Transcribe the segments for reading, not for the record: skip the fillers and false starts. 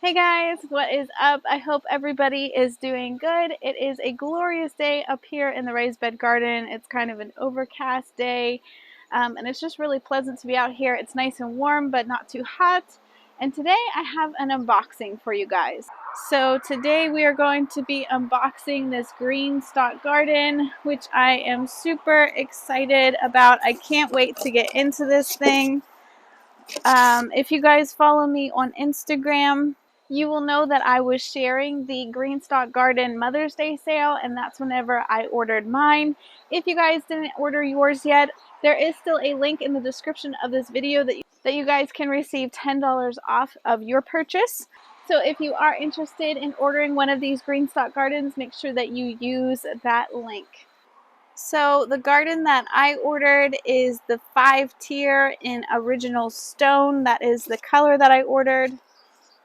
Hey guys, what is up? I hope everybody is doing good. It is a glorious day up here in the raised bed garden. It's kind of an overcast day, and it's just really pleasant to be out here. It's nice and warm, but not too hot. And today I have an unboxing for you guys. So today we are going to be unboxing this Green Stalk garden, which I am super excited about. I can't wait to get into this thing. If you guys follow me on Instagram, you will know that I was sharing the Greenstalk Garden Mother's Day sale, and that's whenever I ordered mine. If you guys didn't order yours yet, there is still a link in the description of this video that you guys can receive $10 off of your purchase. So if you are interested in ordering one of these Greenstalk gardens, make sure that you use that link. So the garden that I ordered is the 5-tier in original stone. That is the color that I ordered.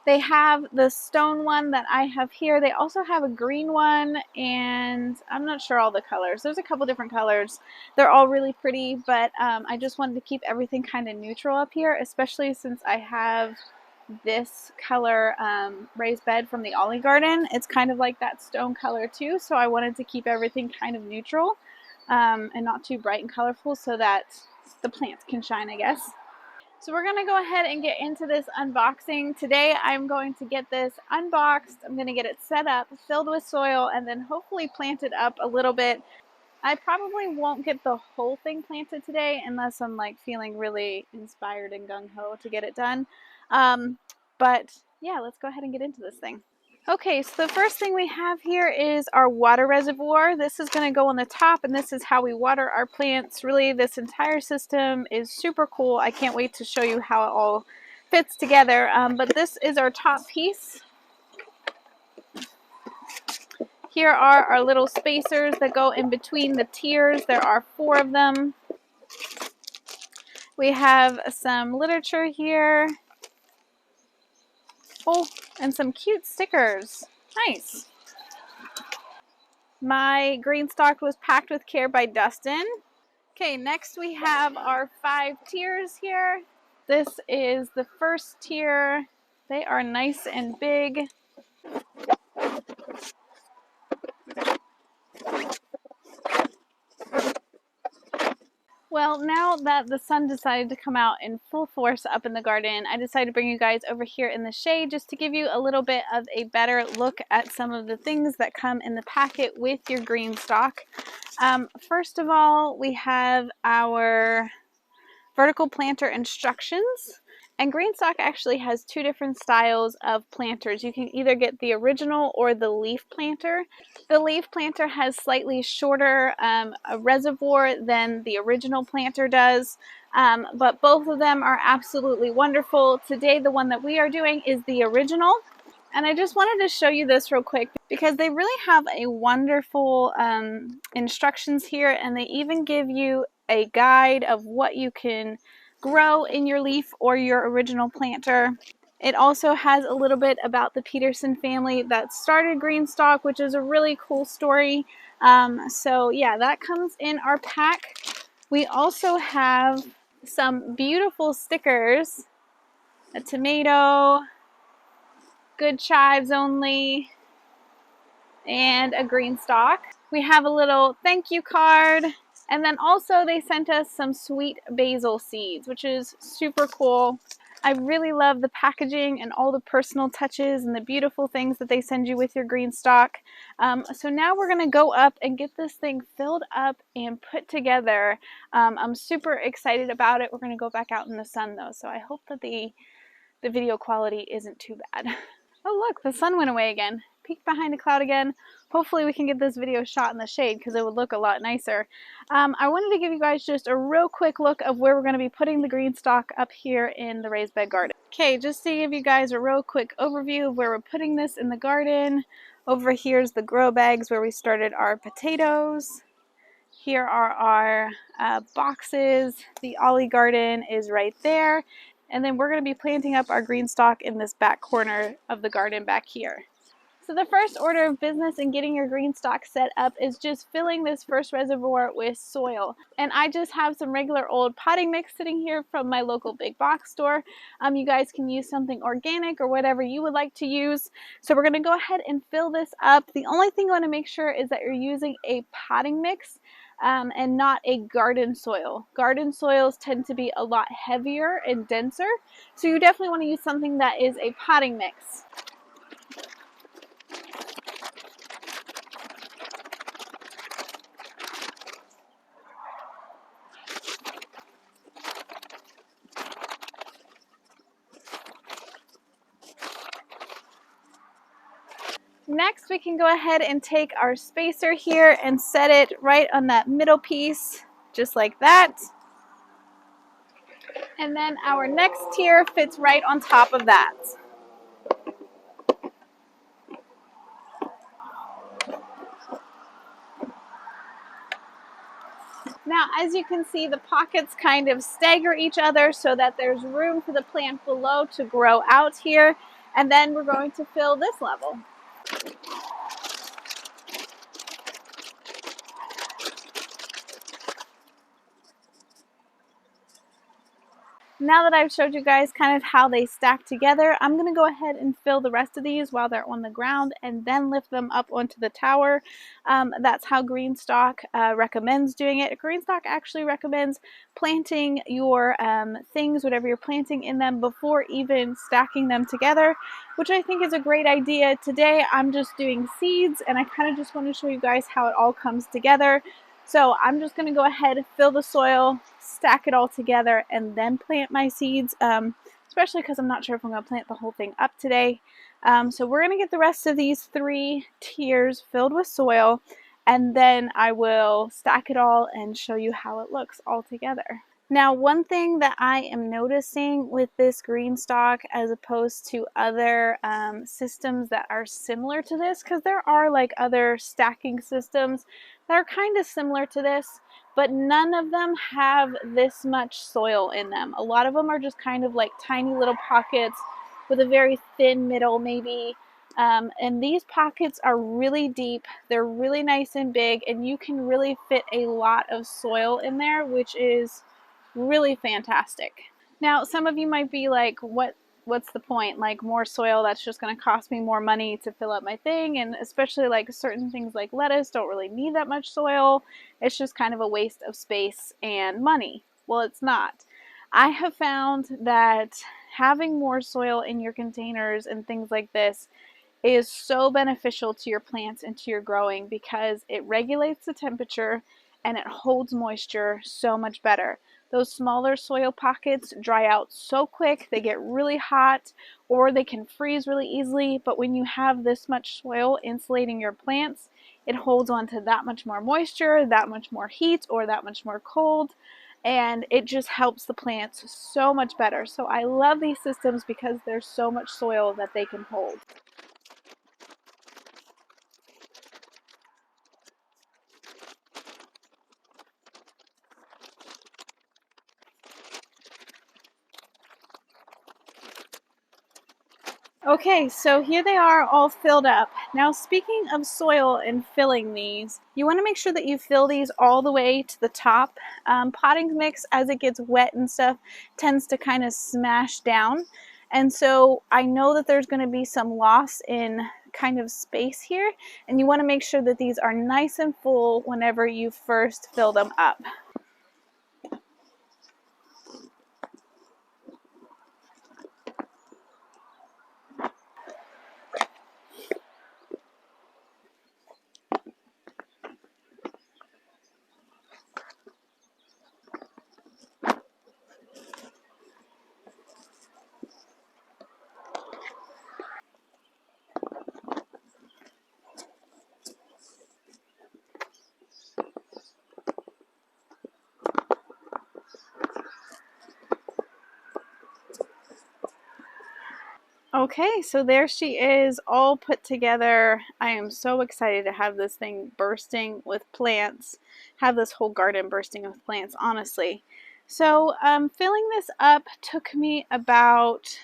They have the stone one that I have here. They also have a green one, and I'm not sure all the colors. There's a couple different colors. They're all really pretty, but I just wanted to keep everything kind of neutral up here, especially since I have this color raised bed from the Olive Garden. It's kind of like that stone color too, so I wanted to keep everything kind of neutral and not too bright and colorful so that the plants can shine, I guess. So we're going to go ahead and get into this unboxing. Today I'm going to get this unboxed. I'm going to get it set up, filled with soil, and then hopefully planted up a little bit. I probably won't get the whole thing planted today unless I'm like feeling really inspired and gung-ho to get it done. But yeah, let's go ahead and get into this thing. Okay, so the first thing we have here is our water reservoir. This is going to go on the top, and this is how we water our plants. Really, this entire system is super cool. I can't wait to show you how it all fits together. But this is our top piece. Here are our little spacers that go in between the tiers. There are 4 of them. We have some literature here. Oh, and some cute stickers. Nice. My green stalk was packed with care by Dustin. Okay, next we have our 5 tiers here. This is the first tier. They are nice and big. Well, now that the sun decided to come out in full force up in the garden, I decided to bring you guys over here in the shade just to give you a little bit of a better look at some of the things that come in the packet with your green stalk. First of all, we have our vertical planter instructions. And Green Stalk actually has 2 different styles of planters. You can either get the original or the leaf planter. The leaf planter has slightly shorter a reservoir than the original planter does, but both of them are absolutely wonderful. Today, the one that we are doing is the original. And I just wanted to show you this real quick because they really have a wonderful instructions here, and they even give you a guide of what you can grow in your leaf or your original planter. It also has a little bit about the Peterson family that started Green Stalk, which is a really cool story. So yeah, that comes in our pack. We also have some beautiful stickers, a tomato, good chives only, and a green stalk. We have a little thank you card, and then also they sent us some sweet basil seeds, which is super cool. I really love the packaging and all the personal touches and the beautiful things that they send you with your green stalk. So now we're going to go up and get this thing filled up and put together. I'm super excited about it. We're going to go back out in the sun though, so I hope that the video quality isn't too bad. Oh look, the sun went away again. Peek behind a cloud again. Hopefully we can get this video shot in the shade because it would look a lot nicer. I wanted to give you guys just a real quick look of where we're going to be putting the green stalk up here in the raised bed garden. Okay, just to give you guys a real quick overview of where we're putting this in the garden. Over here's the grow bags where we started our potatoes. Here are our boxes. The Olive Garden is right there. And then we're going to be planting up our green stalk in this back corner of the garden back here. So the first order of business in getting your green stalk set up is just filling this first reservoir with soil. And I just have some regular old potting mix sitting here from my local big box store. You guys can use something organic or whatever you would like to use. So we're going to go ahead and fill this up. The only thing you want to make sure is that you're using a potting mix and not a garden soil. Garden soils tend to be a lot heavier and denser. So you definitely want to use something that is a potting mix. Next, we can go ahead and take our spacer here and set it right on that middle piece, just like that. And then our next tier fits right on top of that. Now, as you can see, the pockets kind of stagger each other so that there's room for the plant below to grow out here. And then we're going to fill this level. Now that I've showed you guys kind of how they stack together, I'm going to go ahead and fill the rest of these while they're on the ground and then lift them up onto the tower. That's how Greenstalk recommends doing it. Greenstalk actually recommends planting your things, whatever you're planting in them, before even stacking them together, which I think is a great idea. Today I'm just doing seeds and I kind of just want to show you guys how it all comes together. So I'm just going to go ahead, fill the soil, stack it all together, and then plant my seeds, especially because I'm not sure if I'm going to plant the whole thing up today. So we're going to get the rest of these 3 tiers filled with soil, and then I will stack it all and show you how it looks all together. Now, one thing that I am noticing with this green stalk as opposed to other systems that are similar to this, because there are like other stacking systems that are kind of similar to this, but none of them have this much soil in them. A lot of them are just kind of like tiny little pockets with a very thin middle maybe. And these pockets are really deep, they're really nice and big, and you can really fit a lot of soil in there, which is really fantastic. Now, some of you might be like, what's the point? Like, more soil, that's just going to cost me more money to fill up my thing. And especially like certain things like lettuce don't really need that much soil. It's just kind of a waste of space and money. Well, it's not. I have found that having more soil in your containers and things like this is so beneficial to your plants and to your growing, because it regulates the temperature and it holds moisture so much better. Those smaller soil pockets dry out so quick, they get really hot, or they can freeze really easily. But when you have this much soil insulating your plants, it holds on to that much more moisture, that much more heat, or that much more cold, and it just helps the plants so much better. So I love these systems because there's so much soil that they can hold. Okay, so here they are all filled up. Now, speaking of soil and filling these, you want to make sure that you fill these all the way to the top. Potting mix, as it gets wet and stuff, tends to kind of smash down. And so I know that there's going to be some loss in kind of space here, and you want to make sure that these are nice and full whenever you first fill them up. Okay, so there she is, all put together. I am so excited to have this thing bursting with plants, have this whole garden bursting with plants, honestly. So filling this up took me about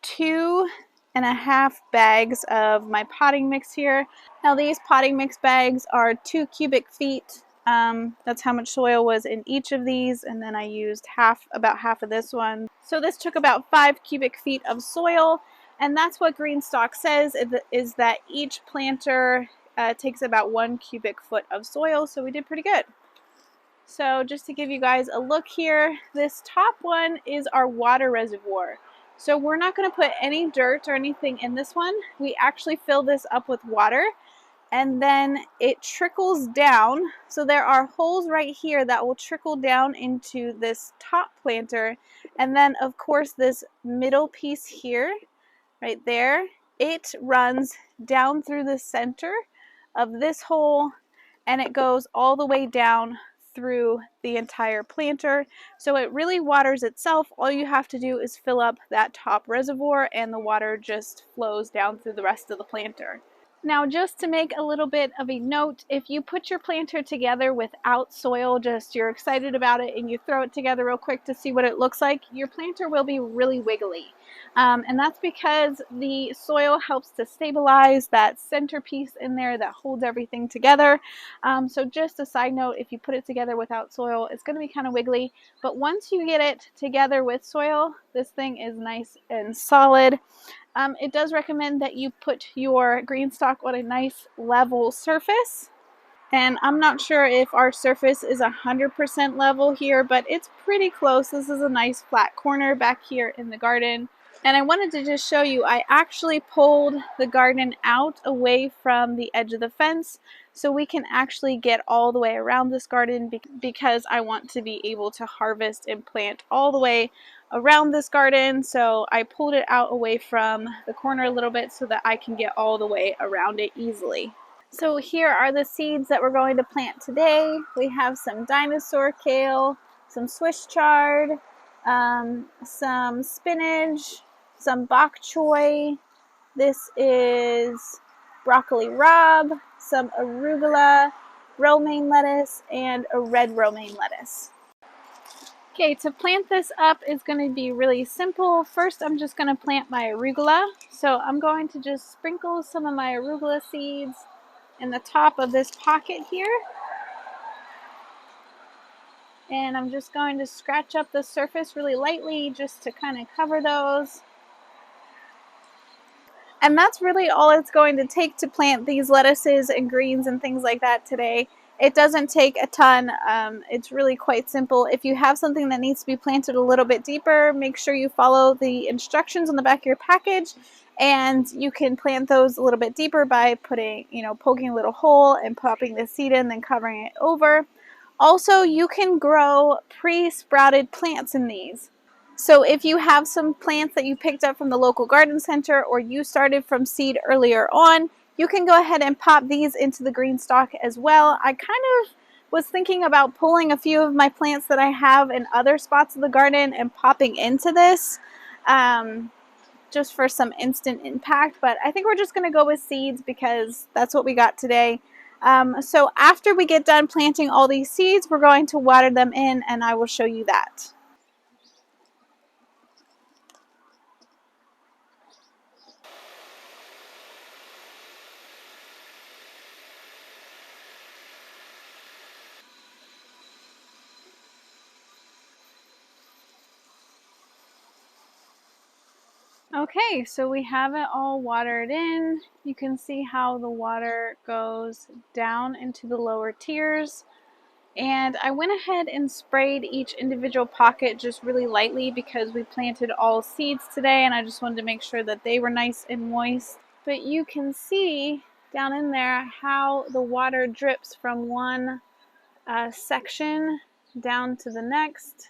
2 1.5 bags of my potting mix here. Now these potting mix bags are 2 cubic feet. That's how much soil was in each of these, and then I used about half of this one. So this took about 5 cubic feet of soil, and that's what Greenstalk says, is that each planter takes about 1 cubic foot of soil, so we did pretty good. So just to give you guys a look here, this top one is our water reservoir. So we're not going to put any dirt or anything in this one. We actually fill this up with water, and then it trickles down. So there are holes right here that will trickle down into this top planter. And then of course this middle piece here, right there, it runs down through the center of this hole, and it goes all the way down through the entire planter. So it really waters itself. All you have to do is fill up that top reservoir, and the water just flows down through the rest of the planter. Now, just to make a little bit of a note, if you put your planter together without soil, just you're excited about it and you throw it together real quick to see what it looks like, your planter will be really wiggly. And that's because the soil helps to stabilize that centerpiece in there that holds everything together. So just a side note, if you put it together without soil, it's going to be kind of wiggly. But once you get it together with soil, this thing is nice and solid. It does recommend that you put your green stalk on a nice level surface. And I'm not sure if our surface is 100% level here, but it's pretty close. This is a nice flat corner back here in the garden. And I wanted to just show you, I actually pulled the garden out away from the edge of the fence so we can actually get all the way around this garden, because I want to be able to harvest and plant all the way around this garden. So I pulled it out away from the corner a little bit so that I can get all the way around it easily. So here are the seeds that we're going to plant today. We have some dinosaur kale, some Swiss chard, some spinach, some bok choy. This is broccoli rabe, some arugula, romaine lettuce, and a red romaine lettuce. Okay, to plant this up is going to be really simple. First, I'm just going to plant my arugula. So I'm going to just sprinkle some of my arugula seeds in the top of this pocket here. And I'm just going to scratch up the surface really lightly just to kind of cover those. And that's really all it's going to take to plant these lettuces and greens and things like that today. It doesn't take a ton. It's really quite simple. If you have something that needs to be planted a little bit deeper, make sure you follow the instructions on the back of your package, and you can plant those a little bit deeper by putting, poking a little hole and popping the seed in, then covering it over. Also, you can grow pre-sprouted plants in these. So if you have some plants that you picked up from the local garden center, or you started from seed earlier on, you can go ahead and pop these into the green stalk as well. I kind of was thinking about pulling a few of my plants that I have in other spots of the garden and popping into this just for some instant impact, but I think we're just going to go with seeds because that's what we got today. So after we get done planting all these seeds, we're going to water them in, and I will show you that. Okay, so we have it all watered in. You can see how the water goes down into the lower tiers. And I went ahead and sprayed each individual pocket just really lightly because we planted all seeds today, and I just wanted to make sure that they were nice and moist. But you can see down in there how the water drips from one section down to the next.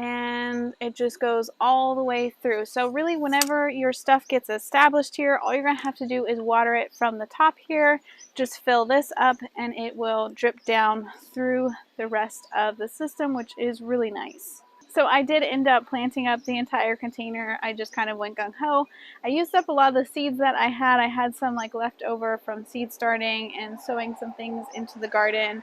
And it just goes all the way through. So really, whenever your stuff gets established here, all you're going to have to do is water it from the top here. Just fill this up and it will drip down through the rest of the system, which is really nice. So I did end up planting up the entire container. I just kind of went gung-ho. I used up a lot of the seeds that I had. I had some left over from seed starting and sowing some things into the garden.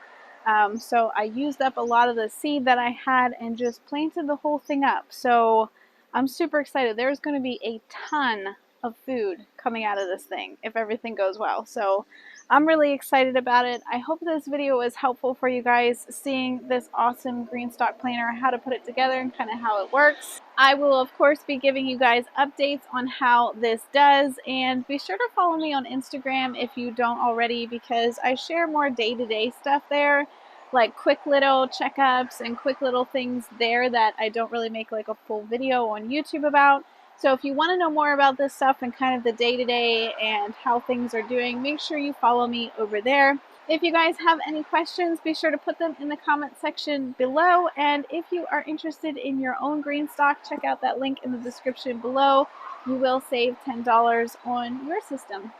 So I used up a lot of the seed that I had and just planted the whole thing up. So I'm super excited. There's going to be a ton of food coming out of this thing if everything goes well. So I'm really excited about it. I hope this video was helpful for you guys, seeing this awesome Green Stalk planter, how to put it together and kind of how it works. I will of course be giving you guys updates on how this does, and be sure to follow me on Instagram if you don't already, because I share more day-to-day stuff there, like quick little checkups and quick little things there that I don't really make like a full video on YouTube about. So if you want to know more about this stuff and kind of the day-to-day and how things are doing, make sure you follow me over there. If you guys have any questions, be sure to put them in the comment section below. And if you are interested in your own green stock, check out that link in the description below. You will save $10 on your system.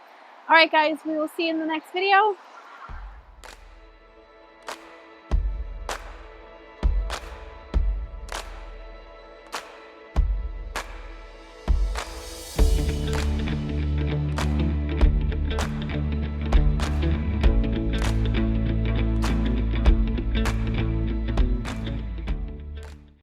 All right, guys, we will see you in the next video.